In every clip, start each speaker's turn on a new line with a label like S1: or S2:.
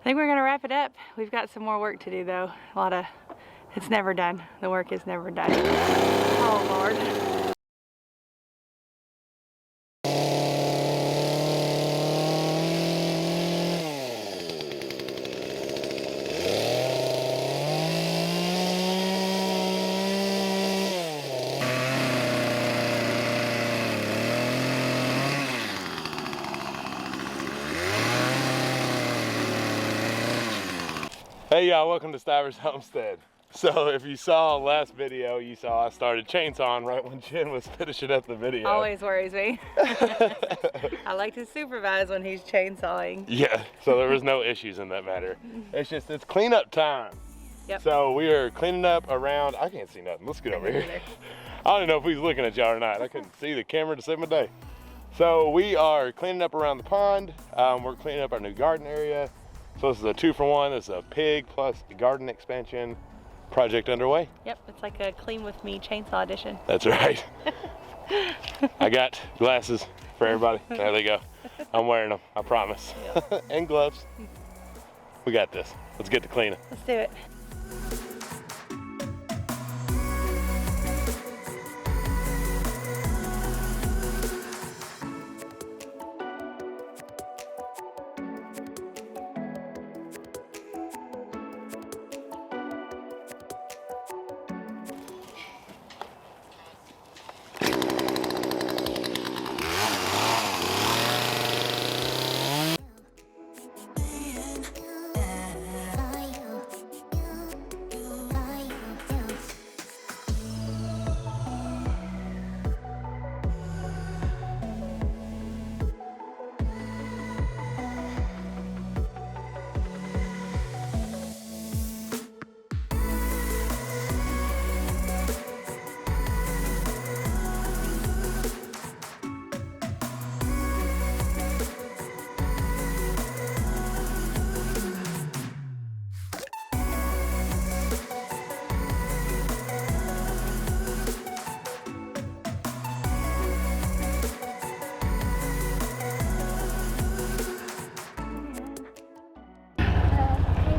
S1: I think we're gonna wrap it up. We've got some more work to do though. It's never done. The work is never done. Oh Lord.
S2: Hey y'all, welcome to Stivers Homestead. So if you saw last video, you saw I started chainsawing right when Jen was finishing up the video.
S1: Always worries me. I like to supervise when he's chainsawing.
S2: Yeah, so there was no issues in that matter. It's cleanup time.
S1: Yep.
S2: So we are cleaning up around, I can't see nothing, let's get over here. I don't even know if he's looking at y'all or not. I couldn't see the camera to save my day. So we are cleaning up around the pond. We're cleaning up our new garden area. So this is a 2-for-1. This is a pig plus garden expansion project underway.
S1: Yep, it's like a clean with me chainsaw edition.
S2: That's right. I got glasses for everybody. There they go. I'm wearing them, I promise. Yep. And gloves. We got this. Let's get to cleaning.
S1: Let's do it.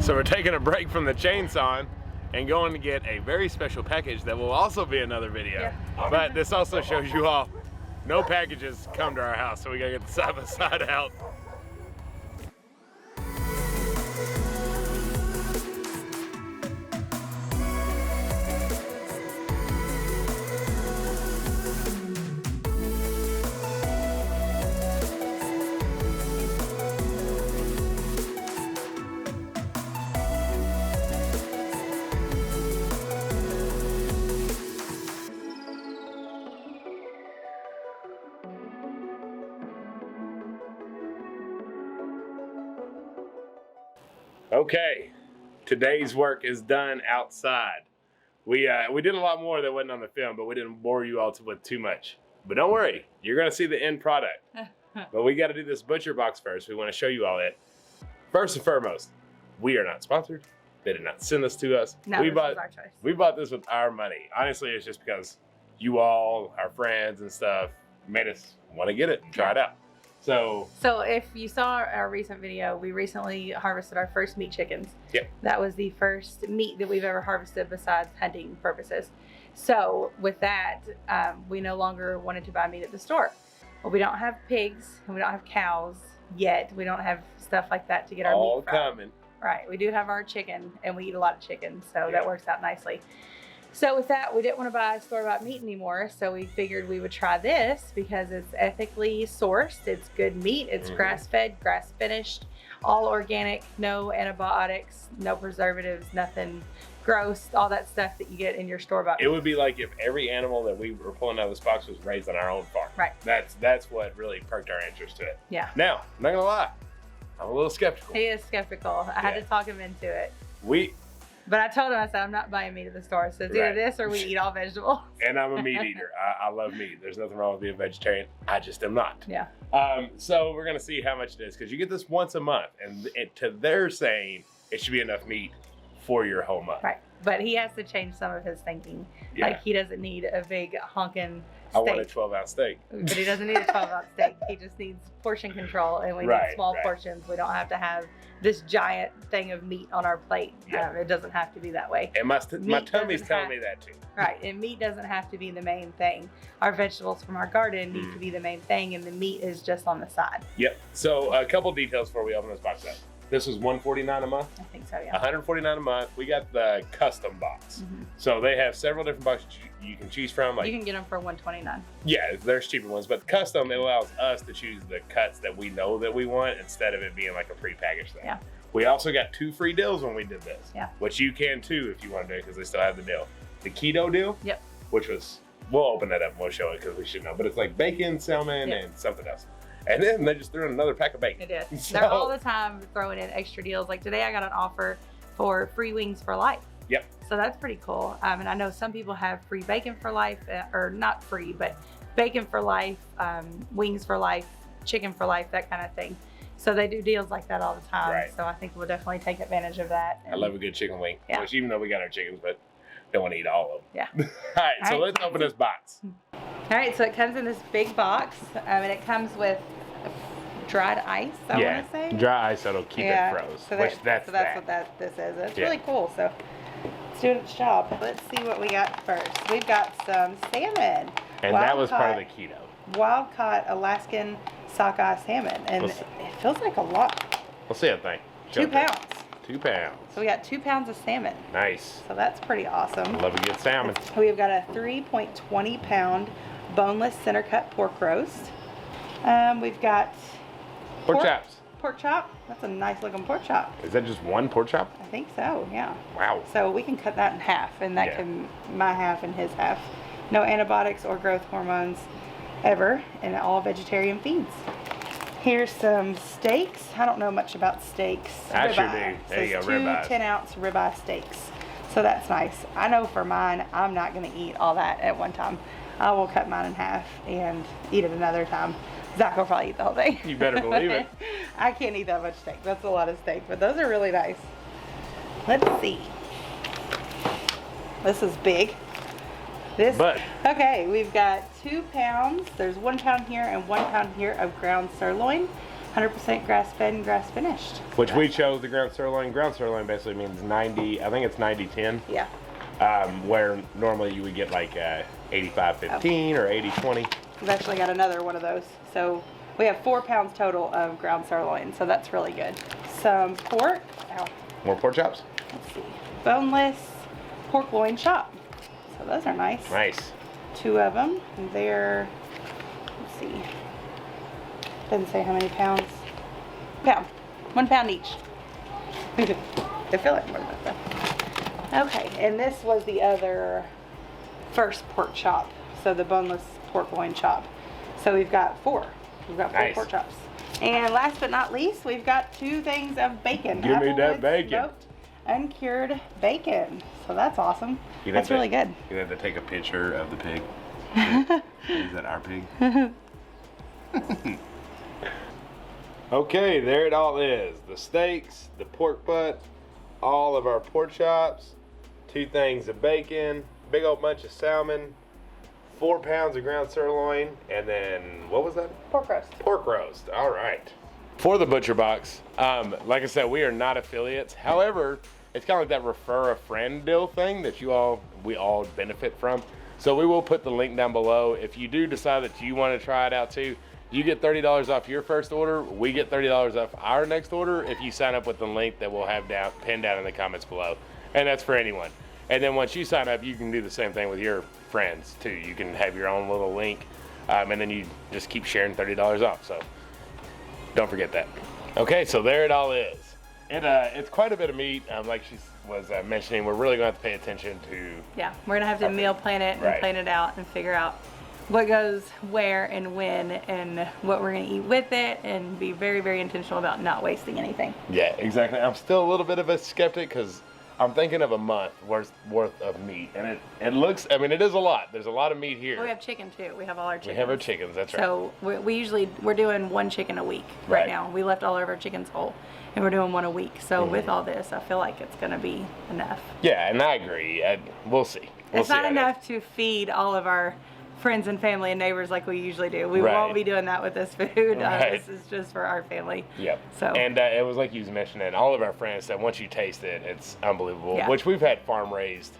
S2: So we're taking a break from the chainsawing and going to get a very special package that will also be another video. Yeah. But this also shows you all, no packages come to our house, so we gotta get the side by side out. Okay, today's work is done outside. We did a lot more that wasn't on the film, but we didn't bore you all with too much. But don't worry, you're gonna see the end product. But we gotta do this butcher box first. We wanna show you all it. First and foremost, we are not sponsored. They did not send this to us.
S1: No, this was our choice.
S2: We bought this with our money. Honestly, it's just because you all, our friends and stuff, made us wanna get it and try it out. So
S1: if you saw our recent video, we recently harvested our first meat chickens.
S2: Yep.
S1: That was the first meat that we've ever harvested besides hunting purposes. So with that, we no longer wanted to buy meat at the store. Well, we don't have pigs and we don't have cows yet. We don't have stuff like that to get our
S2: all
S1: meat from.
S2: coming.
S1: Right, we do have our chicken and we eat a lot of chicken, so that works out nicely. So with that, we didn't want to buy store-bought meat anymore, so we figured we would try this because it's ethically sourced, it's good meat, it's grass-fed, grass-finished, all organic, no antibiotics, no preservatives, nothing gross, all that stuff that you get in your store-bought meat.
S2: It would be like if every animal that we were pulling out of this box was raised on our own farm.
S1: Right.
S2: That's what really perked our interest to it.
S1: Yeah.
S2: Now, I'm not gonna lie, I'm a little skeptical.
S1: He is skeptical. I had to talk him into it. But I told him, I said, I'm not buying meat at the store. So it's either this or we eat all vegetables.
S2: And I'm a meat eater. I love meat. There's nothing wrong with being a vegetarian. I just am not.
S1: Yeah.
S2: So we're going to see how much it is because you get this once a month. And to their saying, it should be enough meat for your whole month.
S1: Right. But he has to change some of his thinking. Yeah. Like he doesn't need a big honking
S2: I want a 12-ounce steak.
S1: But he doesn't need a 12-ounce steak. He just needs portion control, and we need small portions. We don't have to have this giant thing of meat on our plate.
S2: Yeah.
S1: It doesn't have to be that way.
S2: And my tummy's telling me that too.
S1: Right, and meat doesn't have to be the main thing. Our vegetables from our garden need to be the main thing, and the meat is just on the side.
S2: Yep. So a couple details before we open this box up. This is $149 a month.
S1: I think so, yeah.
S2: $149 a month. We got the custom box. So they have several different boxes you can choose from. Like,
S1: you can get them for $129.
S2: Yeah, there's cheaper ones, but custom, it allows us to choose the cuts that we know that we want instead of it being like a prepackaged thing.
S1: Yeah.
S2: We also got 2 free deals when we did this.
S1: Yeah.
S2: Which you can too if you want to do it because they still have the deal. The keto deal.
S1: Yep.
S2: Which was, we'll open that up and we'll show it because we should know. But it's like bacon, salmon, and something else. And then they just threw in another pack of bacon.
S1: It is.
S2: So,
S1: they're all the time throwing in extra deals. Like today I got an offer for free wings for life.
S2: Yep.
S1: So that's pretty cool. And I know some people have free bacon for life, or not free, but bacon for life, wings for life, chicken for life, that kind of thing. So they do deals like that all the time.
S2: Right.
S1: So I think we'll definitely take advantage of that.
S2: I love a good chicken wing.
S1: Yeah.
S2: Which even though we got our chickens, but don't want to eat all of them.
S1: Yeah.
S2: All right, so let's open this box.
S1: All right, so it comes in this big box, and it comes with dried ice, I want to say.
S2: Dry ice that'll keep it froze.
S1: So that's what this is. It's really cool. So it's doing its job. Let's see what we got first. We've got some salmon.
S2: And that was part of the keto.
S1: Wild caught Alaskan sockeye salmon, and it feels like a lot.
S2: Let's see that thing.
S1: 2 pounds.
S2: 2 pounds.
S1: So we got 2 pounds of salmon.
S2: Nice.
S1: So that's pretty awesome.
S2: Love a good salmon.
S1: We've got a 3.20 pound boneless center cut pork roast. We've got
S2: pork chops.
S1: Pork chop. That's a nice looking pork chop.
S2: Is that just one pork chop?
S1: I think so, yeah.
S2: Wow.
S1: So we can cut that in half, and that can my half and his half. No antibiotics or growth hormones ever, and all vegetarian feeds. Here's some steaks. I don't know much about steaks.
S2: I sure
S1: Ribeye.
S2: do. There you go, ribeyes.
S1: 2 10-ounce ribeye steaks. So that's nice. I know for mine, I'm not going to eat all that at one time. I will cut mine in half and eat it another time. Zach will probably eat the whole thing.
S2: You better believe it.
S1: I can't eat that much steak. That's a lot of steak, but those are really nice. Let's see. This is big. Okay, we've got 2 pounds. There's 1 pound here and 1 pound here of ground sirloin. 100% grass-fed and grass-finished.
S2: Which we chose the ground sirloin. Ground sirloin basically means 90, I think it's 90-10.
S1: Yeah.
S2: Where normally you would get like 85-15 or 80-20.
S1: We've actually got another one of those. So we have 4 pounds total of ground sirloin, so that's really good. Some pork. Ow.
S2: More pork chops?
S1: Let's see. Boneless pork loin chop. So those are nice.
S2: Nice. 2
S1: of them. They're, let's see. Doesn't say how many pounds. Pound. 1 pound each. I feel like more than that. Okay, and this was the other first pork chop. So the boneless pork loin chop. So we've got 4. We've got 4 pork chops. And last but not least, we've got 2 things of bacon.
S2: Give me that bacon.
S1: Smoked, uncured bacon. So that's awesome. That's really good.
S2: You have to take a picture of the pig. Is that our pig? Okay, there it all is. The steaks, the pork butt, all of our pork chops, 2 things of bacon, big old bunch of salmon, 4 pounds of ground sirloin, and then, what was that?
S1: Pork roast.
S2: Pork roast, all right. For the Butcher Box, like I said, we are not affiliates. However, it's kind of like that refer a friend deal thing that we all benefit from. So we will put the link down below. If you do decide that you want to try it out too, you get $30 off your first order. We get $30 off our next order if you sign up with the link that we'll have pinned down in the comments below. And that's for anyone. And then once you sign up, you can do the same thing with your friends too. You can have your own little link, and then you just keep sharing $30 off. So don't forget that. Okay, so there it all is. It's quite a bit of meat. Like she was mentioning, we're really going to have to pay attention to.
S1: Yeah, we're going to have to meal plan it and plan it out and figure out what goes where and when and what we're going to eat with it, and be very, very intentional about not wasting anything.
S2: Yeah, exactly. I'm still a little bit of a skeptic because I'm thinking of a month worth of meat, and it looks, I mean, it is a lot. There's a lot of meat here.
S1: Well, we have chicken too. We have all our chickens.
S2: We have our chickens, that's right.
S1: So we're doing 1 chicken a week right now. We left all of our chickens whole, and we're doing 1 a week. So with all this, I feel like it's going to be enough.
S2: Yeah, and I agree. We'll see.
S1: It's not enough to feed all of our friends and family and neighbors like we usually do. We
S2: Right.
S1: won't be doing that with this food.
S2: Right.
S1: This is just for our family.
S2: Yep.
S1: So.
S2: And it was like you mentioned, and all of our friends said once you taste it, it's unbelievable.
S1: Yeah.
S2: Which we've had farm raised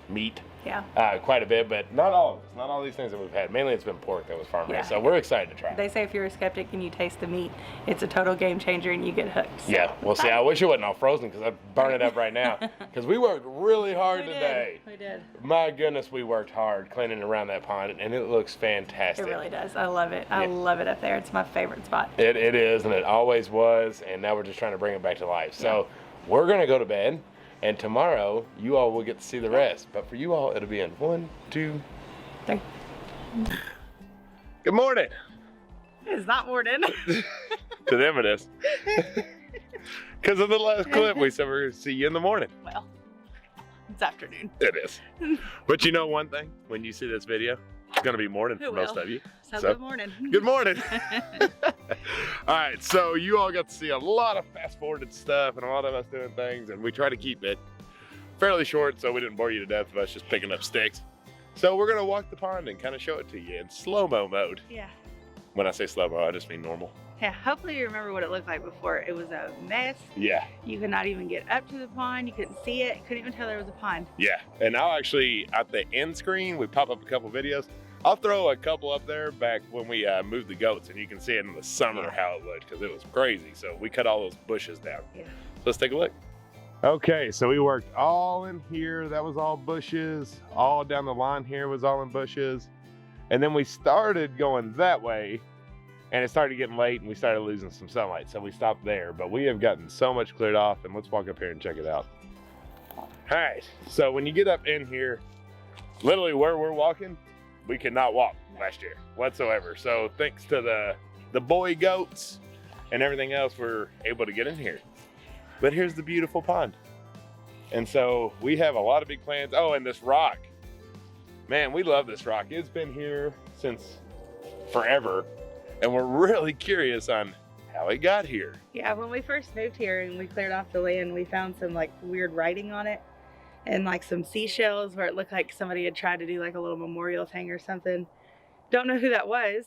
S2: meat.
S1: Yeah.
S2: Quite a bit, but not all of it. Not all these things that we've had. Mainly it's been pork that was farm raised.
S1: Yeah.
S2: So we're excited to try it.
S1: They say if you're a skeptic and you taste the meat, it's a total game changer and you get hooked. So.
S2: Yeah, well, see, I wish it wasn't all frozen because I'd burn it up right now. Because we worked really hard today.
S1: We did.
S2: My goodness, we worked hard cleaning around that pond, and it looks fantastic.
S1: It really does. I love it. I love it up there. It's my favorite spot.
S2: It is, and it always was, and now we're just trying to bring it back to life. So we're going to go to bed, and tomorrow you all will get to see the rest. But for you all, it'll be in 1, 2,
S1: 3.
S2: Good morning.
S1: It's not morning.
S2: To them it is. Because of the last clip, we said we we're going to see you in the morning.
S1: Well, it's afternoon.
S2: It is. But you know one thing, when you see this video, it's going to be morning for most of you.
S1: So good morning.
S2: Good morning. All right, so you all got to see a lot of fast-forwarded stuff and a lot of us doing things, and we try to keep it fairly short so we didn't bore you to death of us just picking up sticks. So we're going to walk the pond and kind of show it to you in slow-mo mode.
S1: Yeah.
S2: When I say slow-mo, I just mean normal.
S1: Yeah, hopefully you remember what it looked like before. It was a mess.
S2: Yeah.
S1: You could not even get up to the pond. You couldn't see it. Couldn't even tell there was a pond.
S2: Yeah, and I'll actually, at the end screen, we pop up a couple videos. I'll throw a couple up there back when we moved the goats, and you can see it in the summer how it looked, because it was crazy. So we cut all those bushes down.
S1: Yeah.
S2: So let's take a look. Okay, so we worked all in here. That was all bushes. All down the line here was all in bushes. And then we started going that way, and it started getting late, and we started losing some sunlight. So we stopped there, but we have gotten so much cleared off, and let's walk up here and check it out. All right, so when you get up in here, literally where we're walking, we could not walk last year whatsoever. So thanks to the boy goats and everything else, we're able to get in here. But here's the beautiful pond. And so we have a lot of big plans. Oh, and this rock. Man, we love this rock. It's been here since forever. And we're really curious on how it got here.
S1: Yeah, when we first moved here and we cleared off the land, we found some like weird writing on it and like some seashells where it looked like somebody had tried to do like a little memorial thing or something. Don't know who that was.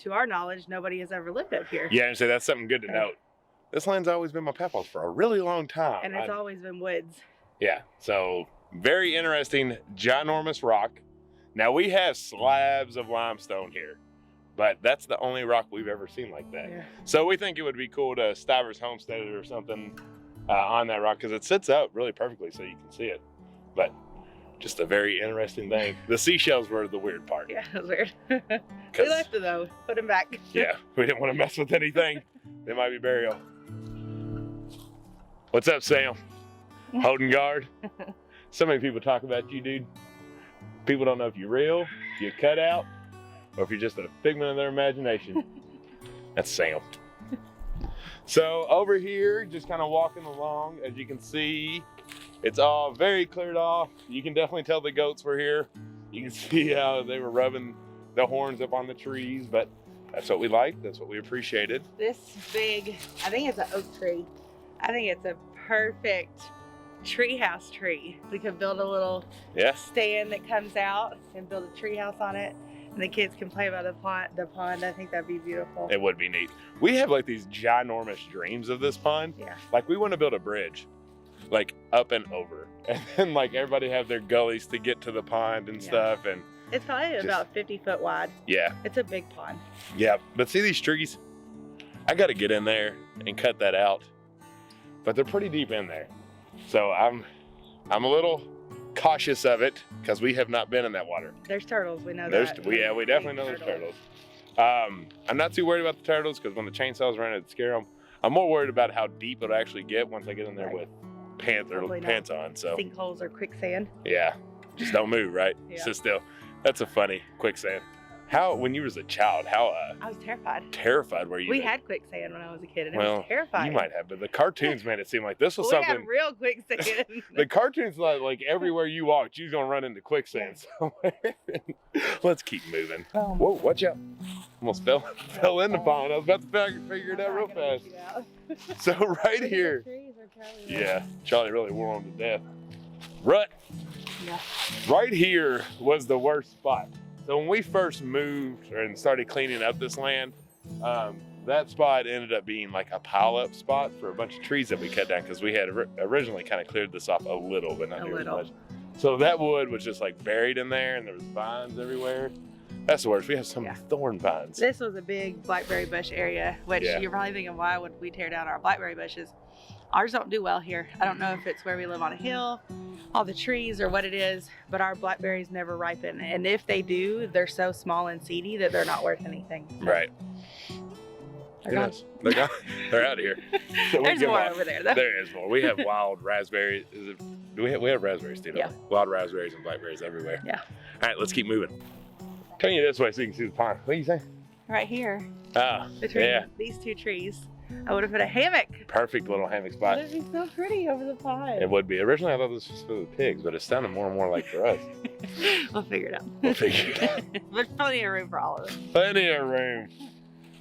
S1: To our knowledge, nobody has ever lived up here.
S2: Yeah, and so that's something good to note. This land's always been my papa's for a really long time.
S1: And it's always been woods.
S2: Yeah, so very interesting, ginormous rock. Now we have slabs of limestone here, but that's the only rock we've ever seen like that.
S1: Yeah.
S2: So we think it would be cool to Stivers Homestead it or something on that rock, because it sits out really perfectly so you can see it. But just a very interesting thing. The seashells were the weird part.
S1: Yeah, it was weird. We left it though, put them back.
S2: Yeah, we didn't want to mess with anything. They might be burial. What's up, Sam? Holding guard? So many people talk about you, dude. People don't know if you're real, if you're cut out, or if you're just a figment of their imagination. That's Sam. So over here, just kind of walking along, as you can see, it's all very cleared off. You can definitely tell the goats were here. You can see how they were rubbing the horns up on the trees, but that's what we liked. That's what we appreciated.
S1: This big, I think it's an oak tree. I think it's a perfect treehouse tree. We could build a little stand that comes out and build a treehouse on it, and the kids can play by the pond. I think that'd be beautiful.
S2: It would be neat. We have like these ginormous dreams of this pond.
S1: Yeah.
S2: Like we want to build a bridge, like up and over, and then like everybody have their gullies to get to the pond and stuff. And
S1: it's probably about 50 foot wide.
S2: Yeah.
S1: It's a big pond.
S2: Yeah, but see these trees? I got to get in there and cut that out. But they're pretty deep in there. So I'm a little cautious of it because we have not been in that water.
S1: There's turtles, we know that.
S2: We definitely know there's turtles. I'm not too worried about the turtles because when the chainsaws run, it'd scare them. I'm more worried about how deep it'll actually get once I get in there with pants on. So
S1: sinkholes or quicksand.
S2: Yeah, just don't move, right?
S1: Yeah.
S2: Sit still. That's a funny quicksand. How, when you was a child,
S1: I was terrified.
S2: Terrified were you?
S1: We had quicksand when I was a kid, and it was terrifying.
S2: You might have, but the cartoons made it seem like this was
S1: we
S2: something.
S1: had real quicksand.
S2: The cartoons, like everywhere you walked, you was gonna run into quicksand somewhere. Let's keep moving. Whoa, watch out! Almost fell in the pond. I was about to figure it out real fast. So right here, yeah, Charlie really wore him to death. Rut.
S1: Yeah.
S2: Right here was the worst spot. So when we first moved and started cleaning up this land, that spot ended up being like a pile-up spot for a bunch of trees that we cut down because we had originally kind of cleared this off a little, but not nearly as much. So that wood was just like buried in there, and there was vines everywhere. That's the worst. We have so many thorn vines.
S1: This was a big blackberry bush area, which you're probably thinking, why would we tear down our blackberry bushes? Ours don't do well here. I don't know if it's where we live on a hill, all the trees, or what it is, but our blackberries never ripen. And if they do, they're so small and seedy that they're not worth anything. So.
S2: Right.
S1: They're gone.
S2: They're gone. They're out of here. So
S1: There's more over there, though.
S2: There is more. We have wild raspberries. We have raspberries too, don't we? Wild raspberries and blackberries everywhere.
S1: Yeah.
S2: All right, let's keep moving. Turn you this way so you can see the pond. What do you say?
S1: Right here.
S2: Oh,
S1: between these two trees, I would have put a hammock.
S2: Perfect little hammock spot.
S1: It'd be so pretty over the pond.
S2: It would be. Originally, I thought this was for the pigs, but it's sounding more and more like for us.
S1: We'll figure it out.
S2: We'll figure it out.
S1: There's plenty of room for all of us.
S2: Plenty of room.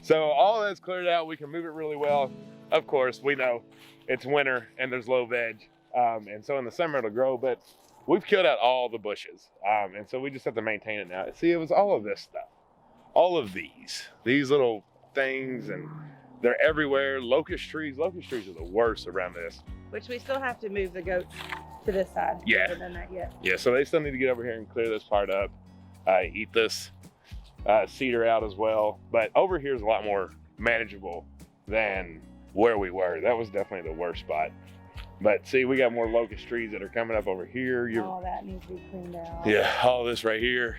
S2: So all that's cleared out. We can move it really well. Of course, we know it's winter and there's low veg. And so in the summer it'll grow, but we've killed out all the bushes. And so we just have to maintain it now. See, it was all of this stuff. All of these little things, and they're everywhere. Locust trees are the worst around this.
S1: Which we still have to move the goats to this side.
S2: Yeah.
S1: We haven't done that yet.
S2: Yeah, so they still need to get over here and clear this part up. Eat this cedar out as well. But over here is a lot more manageable than where we were. That was definitely the worst spot. But see, we got more locust trees that are coming up over here.
S1: All that needs to be cleaned out.
S2: Yeah, all this right here.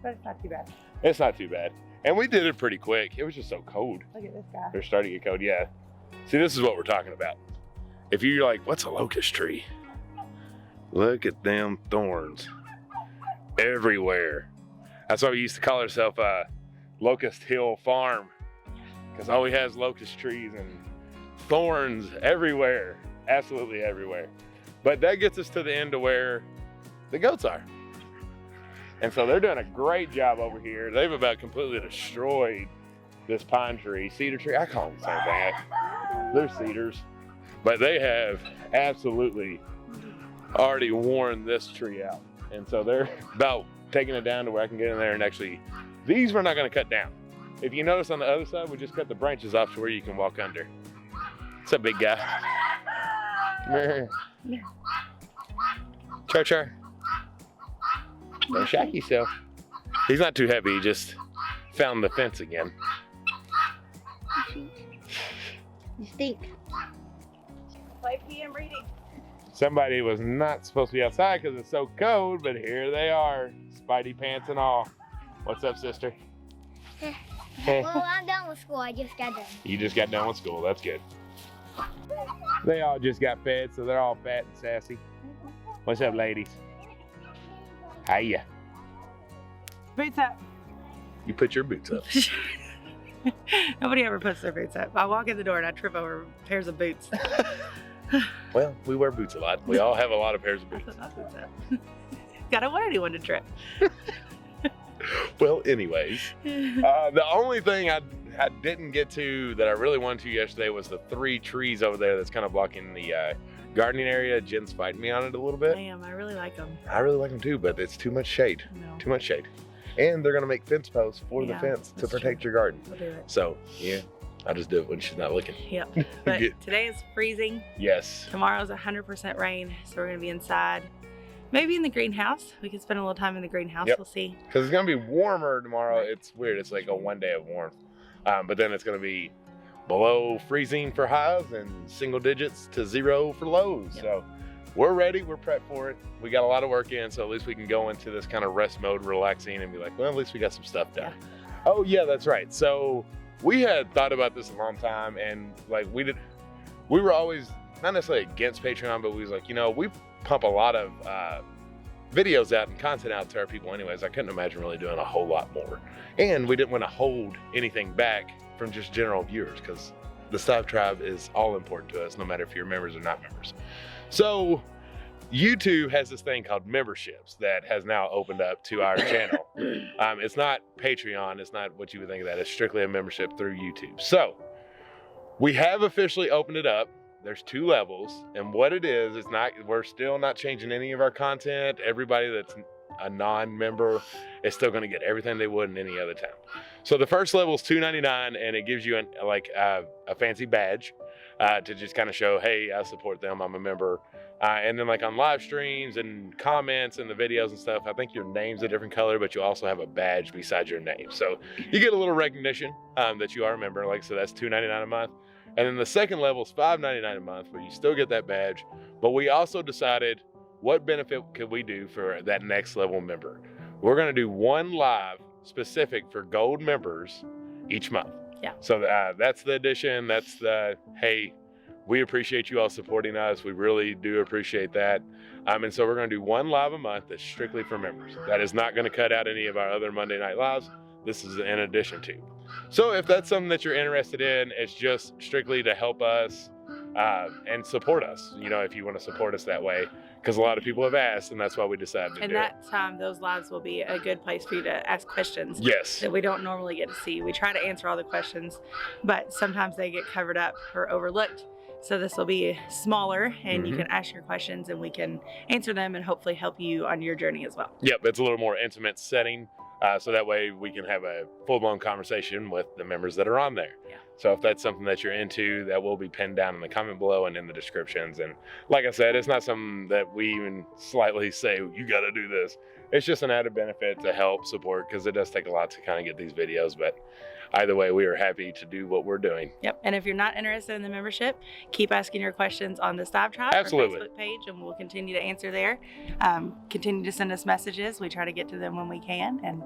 S1: But it's not too bad.
S2: It's not too bad. And we did it pretty quick. It was just so cold.
S1: Look at this guy.
S2: They're starting to get cold, yeah. See, this is what we're talking about. If you're like, what's a locust tree? Look at them thorns everywhere. That's why we used to call ourselves Locust Hill Farm, because all we have is locust trees and thorns everywhere, absolutely everywhere. But that gets us to the end of where the goats are. And so they're doing a great job over here. They've about completely destroyed this pine tree, cedar tree. I call them the same thing. They're cedars, but they have absolutely already worn this tree out. And so they're about taking it down to where I can get in there and actually, these we're not gonna cut down. If you notice on the other side, we just cut the branches off to where you can walk under. What's up, big guy?
S1: Yeah.
S2: Char. Don't shack yourself. He's not too heavy, he just found the fence again.
S1: You stink. Play PM reading.
S2: Somebody was not supposed to be outside because it's so cold, but here they are, Spidey pants and all. What's up, sister?
S3: Well, I'm done with school. I just got done.
S2: You just got done with school. That's good. They all just got fed, so they're all fat and sassy. What's up, ladies? Hiya.
S1: Boots up.
S2: You put your boots up.
S1: Nobody ever puts their boots up. I walk in the door and I trip over pairs of boots.
S2: Well, we wear boots a lot. We all have a lot of pairs of
S1: I
S2: boots.
S1: put my boots up. I don't want anyone to trip.
S2: Well, anyways, the only thing I didn't get to that I really wanted to yesterday was the 3 trees over there that's kind of blocking the gardening area. Jen's fighting me on it a little bit.
S1: I really like them.
S2: I really like them too, but it's too much shade.
S1: No.
S2: Too much shade. And they're gonna make fence posts for the fence to protect your garden.
S1: We'll do it.
S2: So, yeah, I'll just do it when she's not looking.
S1: Yep. But today is freezing.
S2: Yes.
S1: Tomorrow's 100% rain, so we're gonna be inside. Maybe in the greenhouse. We can spend a little time in the greenhouse.
S2: Yep.
S1: We'll see.
S2: Because it's gonna be warmer tomorrow. It's weird. It's like a 1 day of warmth, but then it's gonna be below freezing for highs and single digits to 0 for lows.
S1: Yep.
S2: So we're ready. We're prepped for it. We got a lot of work in, so at least we can go into this kind of rest mode, relaxing, and be like, well, at least we got some stuff done.
S1: Yeah.
S2: Oh yeah, that's right. So we had thought about this a long time, and like we were always not necessarily against Patreon, but we was like, we pump a lot of videos out and content out to our people anyways. I couldn't imagine really doing a whole lot more. And we didn't want to hold anything back from just general viewers, because the Stiv tribe is all important to us, no matter if you're members or not members. So YouTube has this thing called memberships that has now opened up to our channel. It's not Patreon. It's not what you would think of that. It's strictly a membership through YouTube. So we have officially opened it up. There's 2 levels, and what it is not, we're still not changing any of our content. Everybody that's a non-member is still going to get everything they would in any other town. So the first level is $2.99, and it gives you a fancy badge to just kind of show, hey, I support them, I'm a member. And then like on live streams and comments and the videos and stuff, I think your name's a different color, but you also have a badge beside your name. So you get a little recognition that you are a member. Like, so that's $2.99 a month. And then the second level is $5.99 a month, but you still get that badge. But we also decided what benefit could we do for that next level member. We're going to do one live specific for gold members each month.
S1: Yeah.
S2: So that's the addition. That's the, hey, we appreciate you all supporting us. We really do appreciate that. And so we're going to do one live a month that's strictly for members. That is not going to cut out any of our other Monday night lives. This is in addition to. So if that's something that you're interested in, it's just strictly to help us and support us. You know, if you want to support us that way, because a lot of people have asked, and that's why we decided to
S1: And
S2: do it.
S1: that time, those lives will be a good place for you to ask questions.
S2: Yes.
S1: That we don't normally get to see. We try to answer all the questions, but sometimes they get covered up or overlooked. So this will be smaller, and you can ask your questions, and we can answer them and hopefully help you on your journey as well.
S2: Yep, it's a little more intimate setting. So that way we can have a full-blown conversation with the members that are on there.
S1: Yeah.
S2: So if that's something that you're into, that will be pinned down in the comment below and in the descriptions. And like I said, it's not something that we even slightly say, you got to do this. It's just an added benefit to help support, because it does take a lot to kind of get these videos. But either way, we are happy to do what we're doing.
S1: Yep. And if you're not interested in the membership, keep asking your questions on the Stiver Tribe or Facebook page, and we'll continue to answer there. Continue to send us messages. We try to get to them when we can, and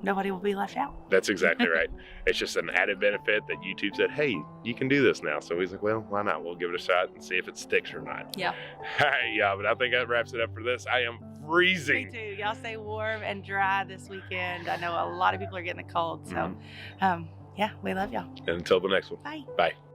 S1: nobody will be left out.
S2: That's exactly right. It's just an added benefit that YouTube said, hey, you can do this now. So he's like, well, why not? We'll give it a shot and see if it sticks or not.
S1: Yeah.
S2: All right, yeah, but I think that wraps it up for this. I am freezing.
S1: Me too. Y'all stay warm and dry this weekend. I know a lot of people are getting a cold. So, yeah, we love y'all.
S2: And until the next one.
S1: Bye.
S2: Bye.